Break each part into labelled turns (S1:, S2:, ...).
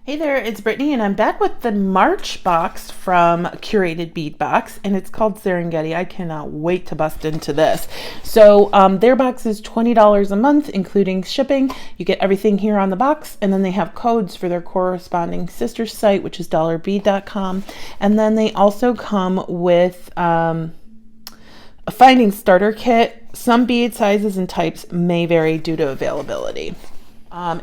S1: Hey there, it's Brittany, and I'm back with the March box from Curated Bead Box, and it's called Serengeti. I cannot wait to bust into this. So their box is $20 a month, including shipping. You get everything here on the box, and then they have codes for their corresponding sister site, which is dollarbead.com. And then they also come with a finding starter kit. Some bead sizes and types may vary due to availability.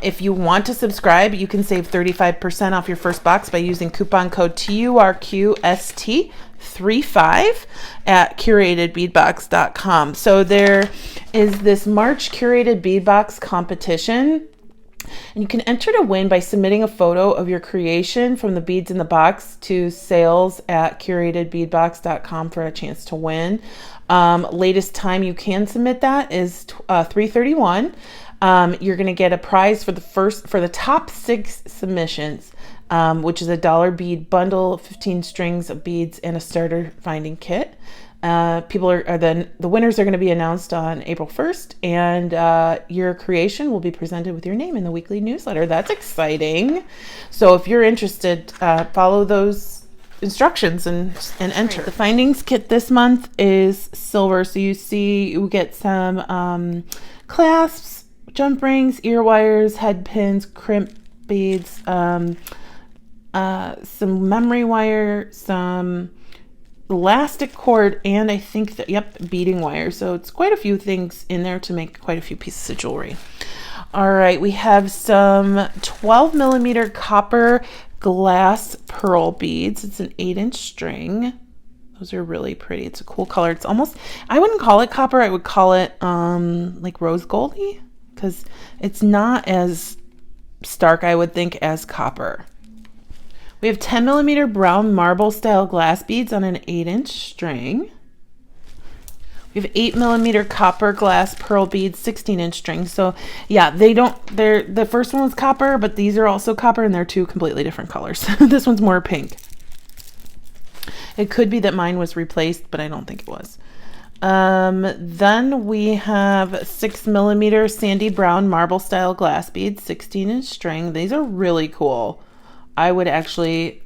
S1: If you want to subscribe, you can save 35% off your first box by using coupon code TURQST35 at curatedbeadbox.com. So there is this March Curated Beadbox competition, and you can enter to win by submitting a photo of your creation from the beads in the box to sales at curatedbeadbox.com for a chance to win. Latest time you can submit that is 3/31. You're going to get a prize for the top 6 submissions, which is a $1 bead bundle, 15 strings of beads, and a starter finding kit. The winners are going to be announced on April 1st, and your creation will be presented with your name in the weekly newsletter. That's exciting. So if you're interested, follow those instructions and enter. The findings kit this month is silver. So you get some clasps, jump rings, ear wires, head pins, crimp beads, some memory wire, some elastic cord, and I think that, beading wire. So it's quite a few things in there to make quite a few pieces of jewelry. All right, we have some 12 millimeter copper glass pearl beads. It's an 8-inch string. Those are really pretty. It's a cool color. It's almost, I wouldn't call it copper. I would call it like rose goldy, because it's not as stark, I would think, as copper. We have 10 millimeter brown marble style glass beads on an 8-inch string. We have 8 millimeter copper glass pearl beads, 16-inch string. So yeah, the first one was copper, but these are also copper, and they're two completely different colors. This one's more pink. It could be that mine was replaced, but I don't think it was. Then we have 6 millimeter sandy brown marble style glass beads, 16-inch string. These are really cool. I would actually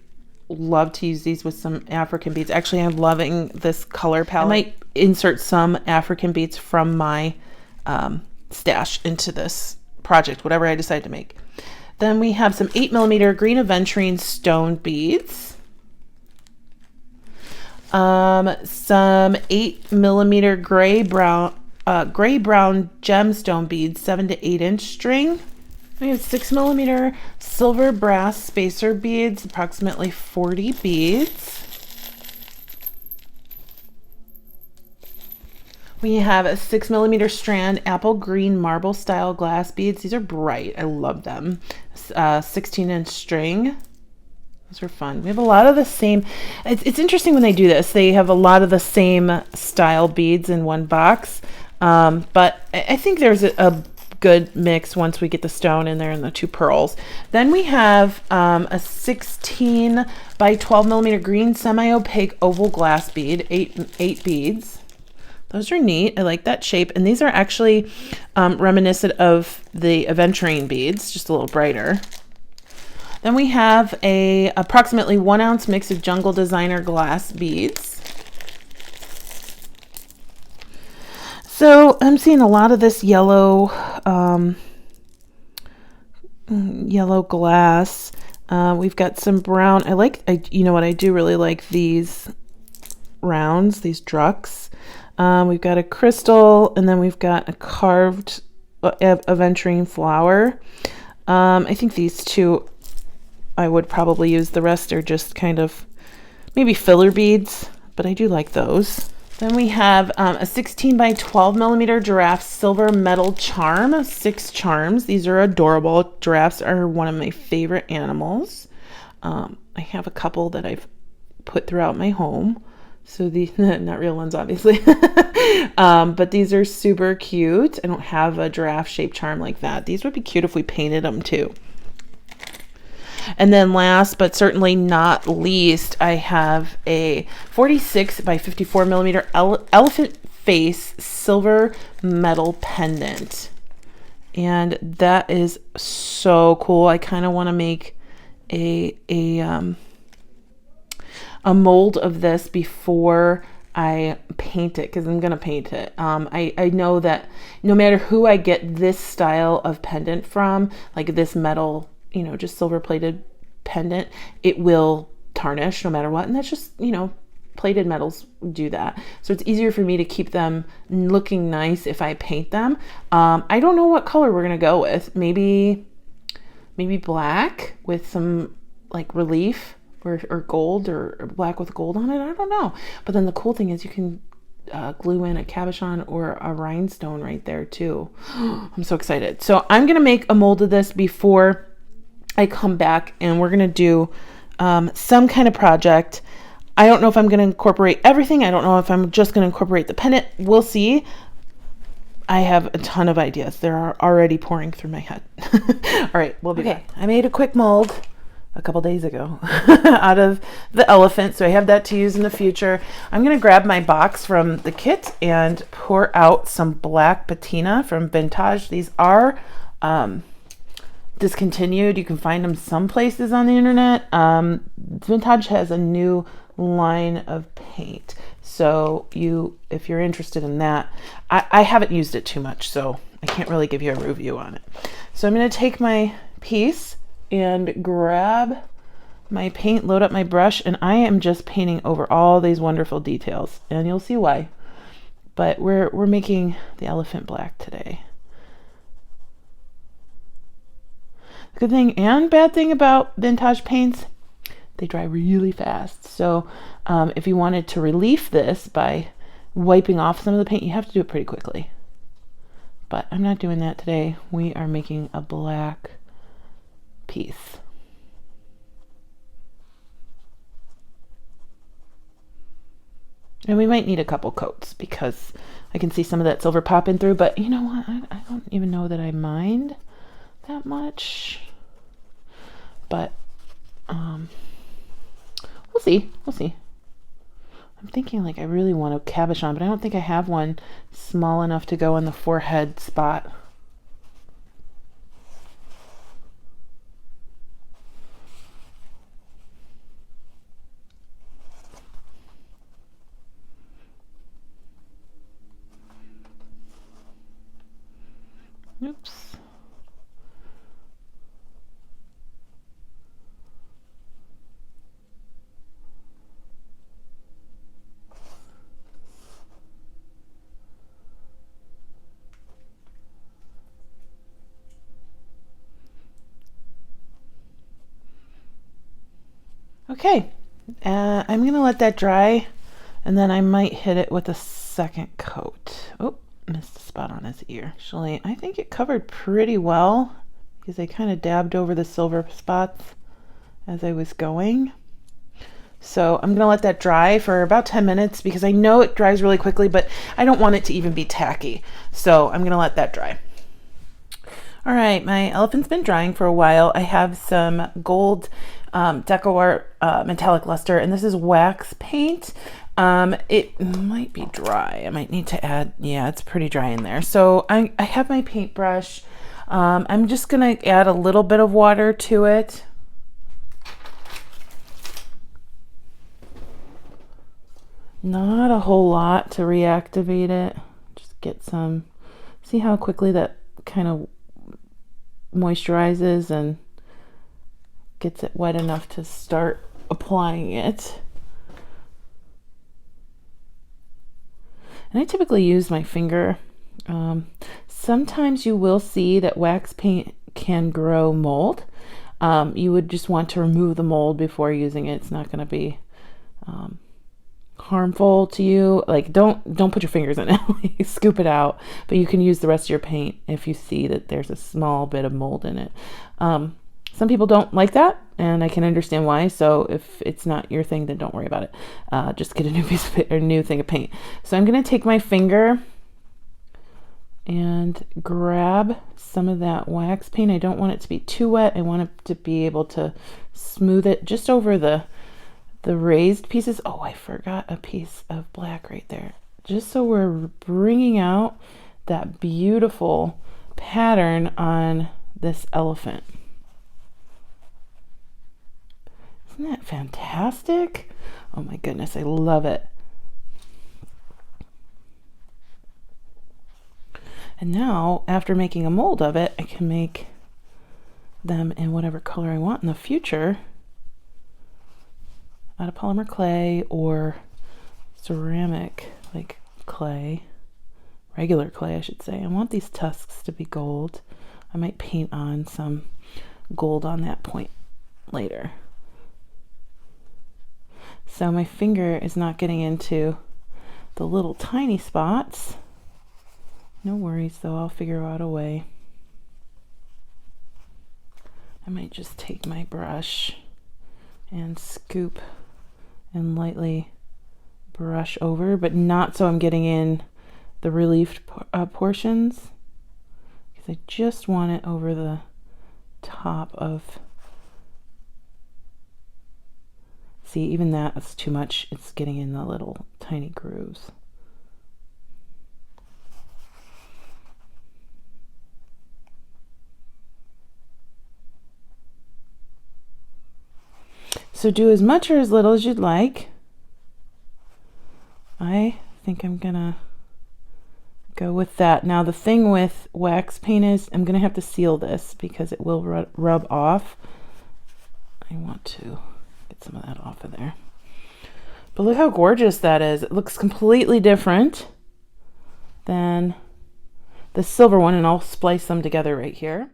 S1: love to use these with some African beads. Actually, I'm loving this color palette. I might insert some African beads from my stash into this project, whatever I decide to make. Then we have some 8 millimeter green aventurine stone beads. Some 8 millimeter gray brown gemstone beads, 7 to 8-inch string. We have 6 millimeter silver brass spacer beads, approximately 40 beads. We have a 6 millimeter strand apple green marble style glass beads. These are bright. I love them. 16-inch string. Those are fun. We have a lot of the same. It's interesting when they do this. They have a lot of the same style beads in one box, but I think there's a good mix once we get the stone in there and the 2 pearls. Then we have a 16 by 12 millimeter green semi-opaque oval glass bead, 8 beads. Those are neat. I like that shape, and these are actually reminiscent of the aventurine beads, just a little brighter. Then we have a approximately 1 ounce mix of jungle designer glass beads. So I'm seeing a lot of this yellow glass. We've got some brown. You know what? I do really like these rounds, these drucks. We've got a crystal, and then we've got a carved aventurine flower. I think these two I would probably use. The rest are just kind of maybe filler beads, but I do like those. Then we have a 16 by 12 millimeter giraffe silver metal charm, 6 charms. These are adorable. Giraffes are one of my favorite animals. I have a couple that I've put throughout my home. So these, not real ones, obviously, but these are super cute. I don't have a giraffe shaped charm like that. These would be cute if we painted them too. And then last but certainly not least, I have a 46 by 54 millimeter elephant face silver metal pendant. And that is so cool. I kind of want to make a mold of this before I paint it, because I'm going to paint it. I know that no matter who I get this style of pendant from, like this metal, just silver plated pendant, it will tarnish no matter what. And that's just, plated metals do that. So it's easier for me to keep them looking nice if I paint them. I don't know what color we're going to go with. Maybe black with some like relief, or gold, or black with gold on it. I don't know. But then the cool thing is you can glue in a cabochon or a rhinestone right there too. I'm so excited. So I'm going to make a mold of this before I come back, and we're going to do some kind of project. I don't know if I'm going to incorporate everything. I don't know if I'm just going to incorporate the pendant. We'll see. I have a ton of ideas. They're already pouring through my head. All right, we'll be back. I made a quick mold a couple days ago out of the elephant, so I have that to use in the future. I'm going to grab my box from the kit and pour out some black patina from Vintage. These are discontinued. You can find them some places on the internet. Vintage has a new line of paint, so if you're interested in that, I haven't used it too much, so I can't really give you a review on it. So I'm going to take my piece and grab my paint, load up my brush, and I am just painting over all these wonderful details, and you'll see why. But we're making the elephant black today. The good thing and bad thing about Vintage paints, they dry really fast. So if you wanted to relieve this by wiping off some of the paint, you have to do it pretty quickly. But I'm not doing that today. We are making a black piece. And we might need a couple coats because I can see some of that silver popping through, but you know what? I don't even know that I mind that much. But we'll see. I'm thinking like I really want a cabochon, but I don't think I have one small enough to go in the forehead spot. Oops. Okay, I'm going to let that dry, and then I might hit it with a second coat. Oh, missed a spot on his ear. Actually, I think it covered pretty well because I kind of dabbed over the silver spots as I was going. So I'm going to let that dry for about 10 minutes because I know it dries really quickly, but I don't want it to even be tacky. So I'm going to let that dry. All right, my elephant's been drying for a while. I have some gold Deco Art metallic luster, and this is wax paint. It might be dry. I might need to add, yeah, it's pretty dry in there. So I have my paintbrush. I'm just gonna add a little bit of water to it. Not a whole lot to reactivate it. Just get some, see how quickly that kind of moisturizes and gets it wet enough to start applying it. And I typically use my finger. Sometimes you will see that wax paint can grow mold. You would just want to remove the mold before using it. It's not going to be harmful to you. Like don't put your fingers in it. Scoop it out, but you can use the rest of your paint if you see that there's a small bit of mold in it. Some people don't like that, and I can understand why. So if it's not your thing, then don't worry about it. Just get a new piece of a new thing of paint. So I'm going to take my finger and grab some of that wax paint. I don't want it to be too wet. I want it to be able to smooth it just over the raised pieces. Oh, I forgot a piece of black right there. Just so we're bringing out that beautiful pattern on this elephant. Isn't that fantastic? Oh my goodness, I love it. And now, after making a mold of it, I can make them in whatever color I want in the future out of polymer clay or ceramic, like clay, regular clay I should say. I want these tusks to be gold. I might paint on some gold on that point later. So my finger is not getting into the little tiny spots. No worries though, I'll figure out a way. I might just take my brush and scoop and lightly brush over, but not so I'm getting in the reliefed portions, because I just want it over the top of. See, even that's too much. It's getting in the little tiny grooves. So do as much or as little as you'd like. I think I'm gonna go with that. Now the thing with wax paint is I'm gonna have to seal this because it will rub off. I want to get some of that off of there. But look how gorgeous that is. It looks completely different than the silver one, and I'll splice them together right here.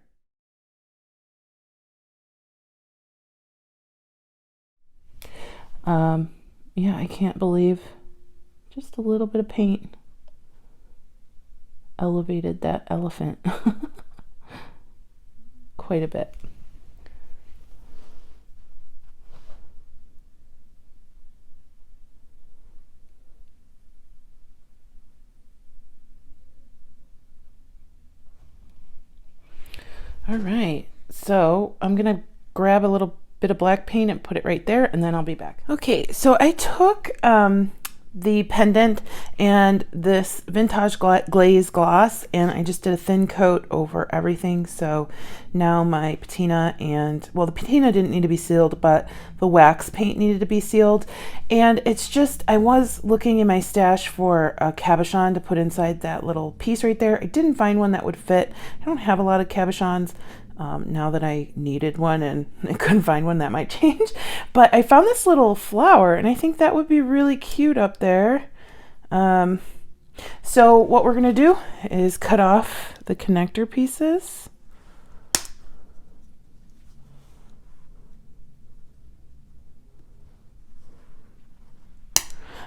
S1: Yeah, I can't believe just a little bit of paint elevated that elephant quite a bit. All right, so I'm gonna grab a little bit of black paint and put it right there, and then I'll be back. Okay, so I took the pendant and this vintage glaze gloss, and I just did a thin coat over everything. So now my patina and, well, the patina didn't need to be sealed, but the wax paint needed to be sealed. And it's just, I was looking in my stash for a cabochon to put inside that little piece right there. I didn't find one that would fit. I don't have a lot of cabochons. Now that I needed one and I couldn't find one, that might change. But I found this little flower, and I think that would be really cute up there. So what we're gonna do is cut off the connector pieces.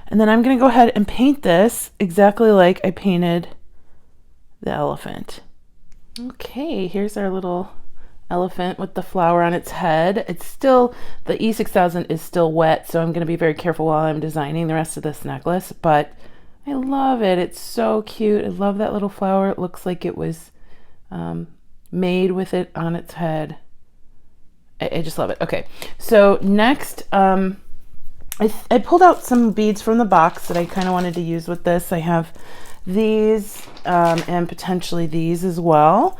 S1: And then I'm gonna go ahead and paint this exactly like I painted the elephant. Okay, here's our little elephant with the flower on its head. It's still, the E6000 is still wet, so I'm going to be very careful while I'm designing the rest of this necklace, but I love it. It's so cute. I love that little flower. It looks like it was made with it on its head. I just love it. Okay, so next, I pulled out some beads from the box that I kind of wanted to use with this. I have these and potentially these as well.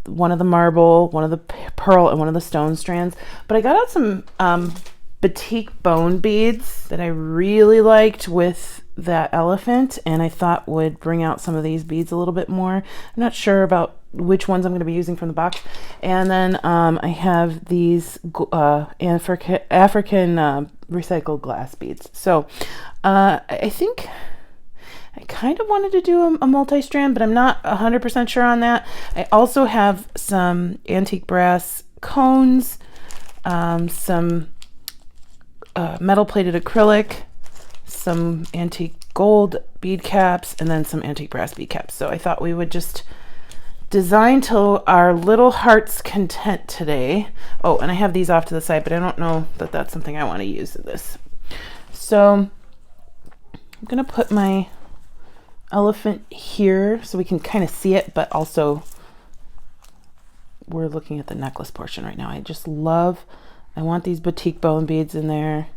S1: One of the marble, one of the pearl, and one of the stone strands. But I got out some batik bone beads that I really liked with that elephant, and I thought would bring out some of these beads a little bit more. I'm not sure about which ones I'm going to be using from the box. And then I have these African recycled glass beads. So I think I kind of wanted to do a multi-strand, but I'm not 100% sure on that. I also have some antique brass cones, some metal plated acrylic, some antique gold bead caps, and then some antique brass bead caps. So I thought we would just design to our little heart's content today. Oh, and I have these off to the side, but I don't know that that's something I want to use in this. So I'm going to put my elephant here so we can kind of see it, but also we're looking at the necklace portion right now. I just love, I want these batik bone beads in there.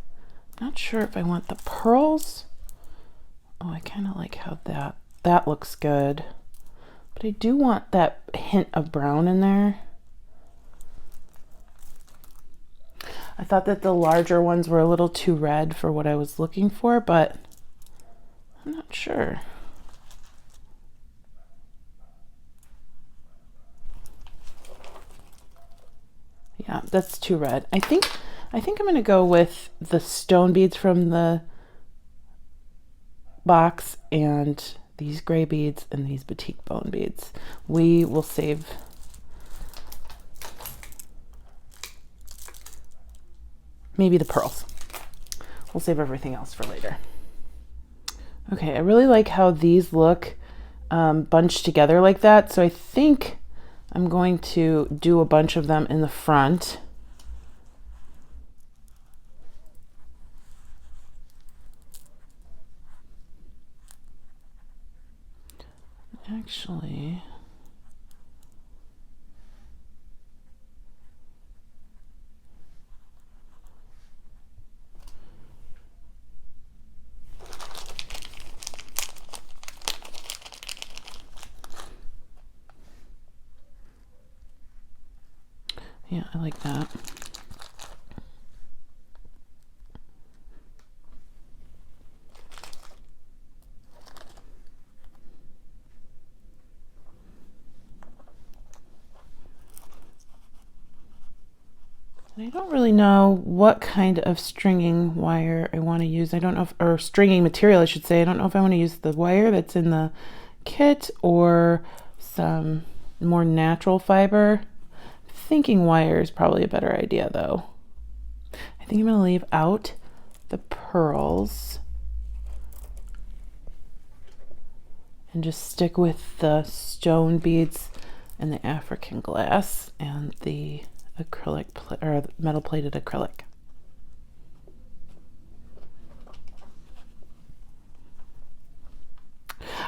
S1: Not sure if I want the pearls. Oh, I kind of like how that looks good, but I do want that hint of brown in there. I thought that the larger ones were a little too red for what I was looking for, but I'm not sure. Yeah, that's too red. I think I'm going to go with the stone beads from the box and these gray beads and these batik bone beads. We will save maybe the pearls. We'll save everything else for later. Okay, I really like how these look bunched together like that. So I think I'm going to do a bunch of them in the front. Actually, yeah, I like that. I don't really know what kind of stringing wire I want to use. I don't know if, or stringing material, I should say. I don't know if I want to use the wire that's in the kit or some more natural fiber. Thinking wire is probably a better idea though. I think I'm going to leave out the pearls and just stick with the stone beads and the African glass and the acrylic or metal plated acrylic.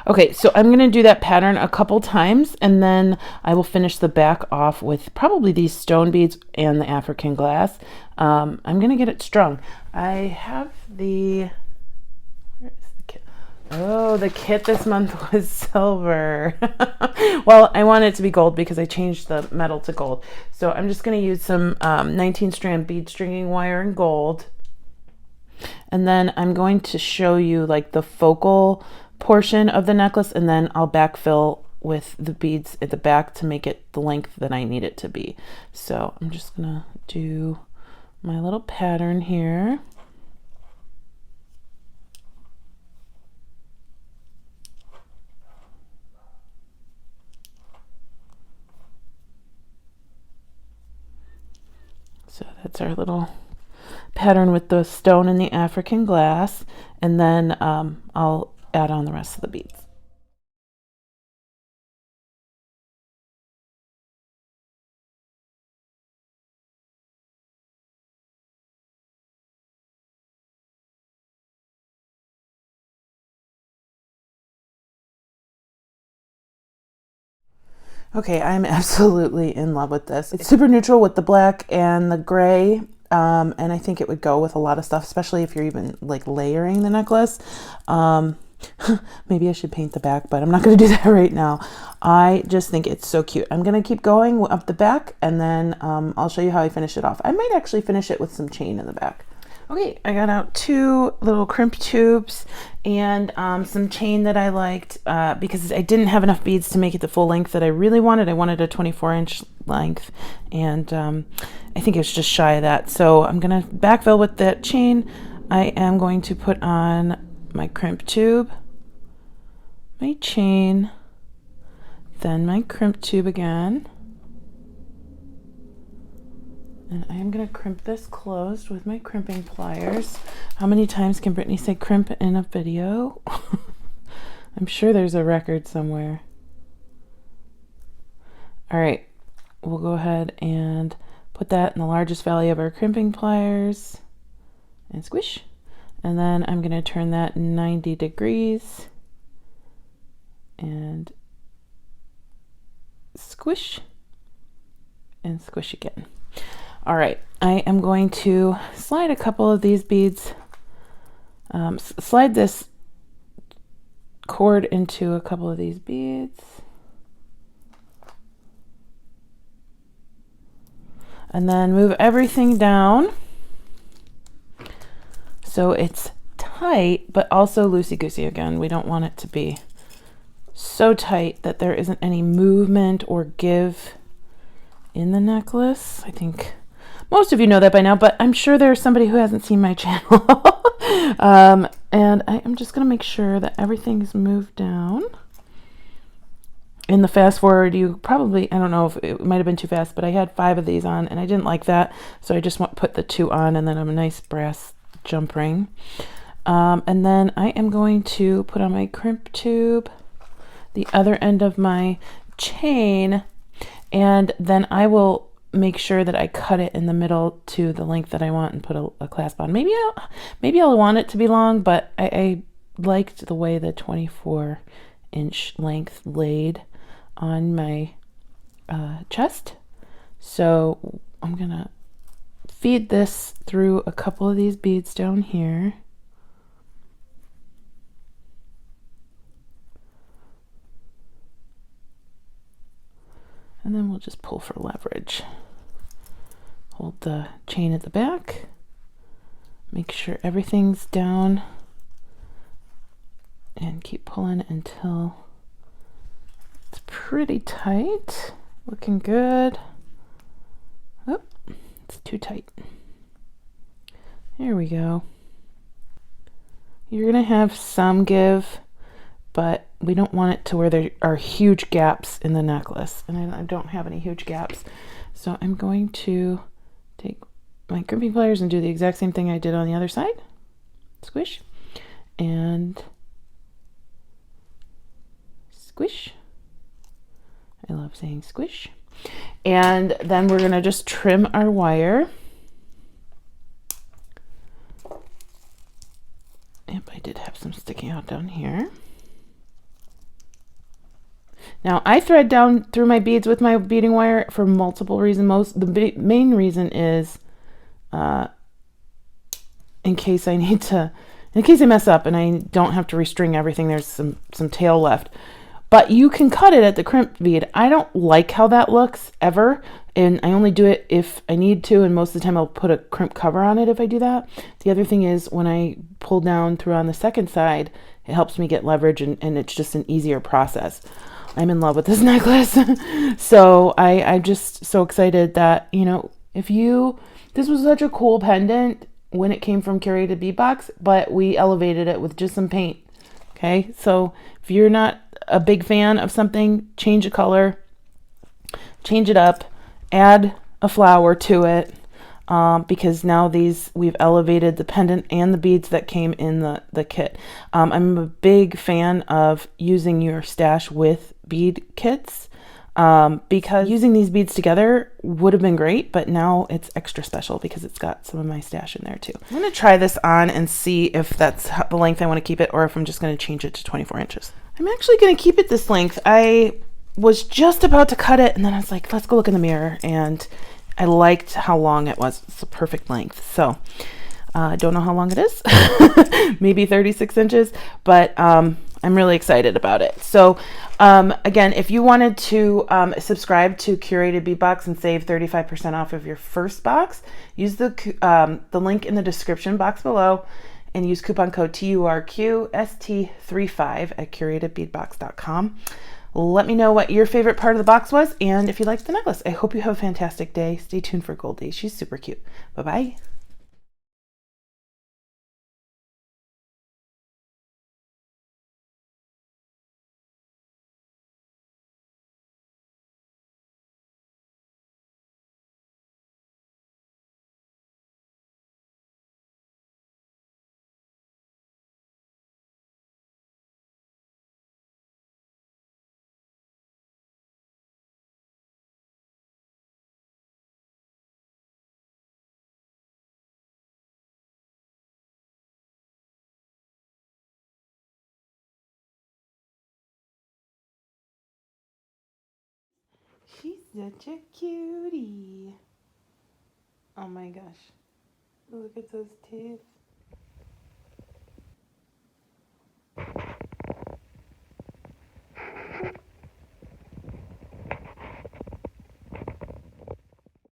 S1: Okay, so I'm going to do that pattern a couple times and then I will finish the back off with probably these stone beads and the African glass. I'm going to get it strung. I have the, where is the kit? Oh, the kit this month was silver. Well, I want it to be gold because I changed the metal to gold. So I'm just going to use some 19 strand bead stringing wire in gold. And then I'm going to show you like the focal portion of the necklace, and then I'll backfill with the beads at the back to make it the length that I need it to be. So I'm just gonna do my little pattern here. So that's our little pattern with the stone and the African glass, and then I'll add on the rest of the beads. Okay, I'm absolutely in love with this. It's super neutral with the black and the gray, and I think it would go with a lot of stuff, especially if you're even like layering the necklace. Maybe I should paint the back, but I'm not going to do that right now. I just think it's so cute. I'm going to keep going up the back, and then I'll show you how I finish it off. I might actually finish it with some chain in the back. Okay, I got out 2 little crimp tubes and some chain that I liked because I didn't have enough beads to make it the full length that I really wanted. I wanted a 24-inch length, and I think it was just shy of that. So I'm going to backfill with that chain. I am going to put on my crimp tube, my chain, then my crimp tube again. And I am going to crimp this closed with my crimping pliers. How many times can Brittany say crimp in a video? I'm sure there's a record somewhere. All right, we'll go ahead and put that in the largest valley of our crimping pliers and squish. And then I'm going to turn that 90 degrees and squish and squish again. All right, I am going to slide a couple of these beads, slide this cord into a couple of these beads, and then move everything down So it's tight, but also loosey-goosey again. We don't want it to be so tight that there isn't any movement or give in the necklace. I think most of you know that by now, but I'm sure there's somebody who hasn't seen my channel. And I am just going to make sure that everything's moved down. In the fast forward, you probably, I don't know if it might have been too fast, but I had 5 of these on and I didn't like that. So I just put the 2 on and then a nice brass jump ring. And then I am going to put on my crimp tube, the other end of my chain, and then I will make sure that I cut it in the middle to the length that I want and put a clasp on. Maybe I'll want it to be long, but I liked the way the 24-inch length laid on my chest. So I'm gonna feed this through a couple of these beads down here. And then we'll just pull for leverage. Hold the chain at the back. Make sure everything's down. And keep pulling until it's pretty tight. Looking good. Oh, it's too tight. There we go. You're gonna have some give, but we don't want it to where there are huge gaps in the necklace. And I don't have any huge gaps. So I'm going to take my crimping pliers and do the exact same thing I did on the other side. Squish. And squish. I love saying squish. And then we're going to just trim our wire. Yep, I did have some sticking out down here. Now I thread down through my beads with my beading wire for multiple reasons. The main reason is in case I mess up and I don't have to restring everything. There's some tail left, but you can cut it at the crimp bead. I don't like how that looks ever, and I only do it if I need to, and most of the time I'll put a crimp cover on it if I do that. The other thing is when I pull down through on the second side, it helps me get leverage, and it's just an easier process. I'm in love with this necklace. So I'm just so excited that, this was such a cool pendant when it came from Curated Beadbox, but we elevated it with just some paint. Okay, so if you're not a big fan of something, change the color, change it up, add a flower to it, because now we've elevated the pendant and the beads that came in the kit. I'm a big fan of using your stash with bead kits, because using these beads together would have been great, but now it's extra special because it's got some of my stash in there too. I'm going to try this on and see if that's the length I want to keep it, or if I'm just going to change it to 24 inches. I'm actually going to keep it this length. I was just about to cut it, and then I was like, let's go look in the mirror, and I liked how long it was. It's a perfect length. So I don't know how long it is, maybe 36 inches, but I'm really excited about it. So again, if you wanted to subscribe to Curated Beadbox and save 35% off of your first box, use the link in the description box below and use coupon code TURQST35 at curatedbeadbox.com. Let me know what your favorite part of the box was and if you liked the necklace. I hope you have a fantastic day. Stay tuned for Goldie. She's super cute. Bye-bye. She's such a cutie. Oh my gosh. Look at those teeth.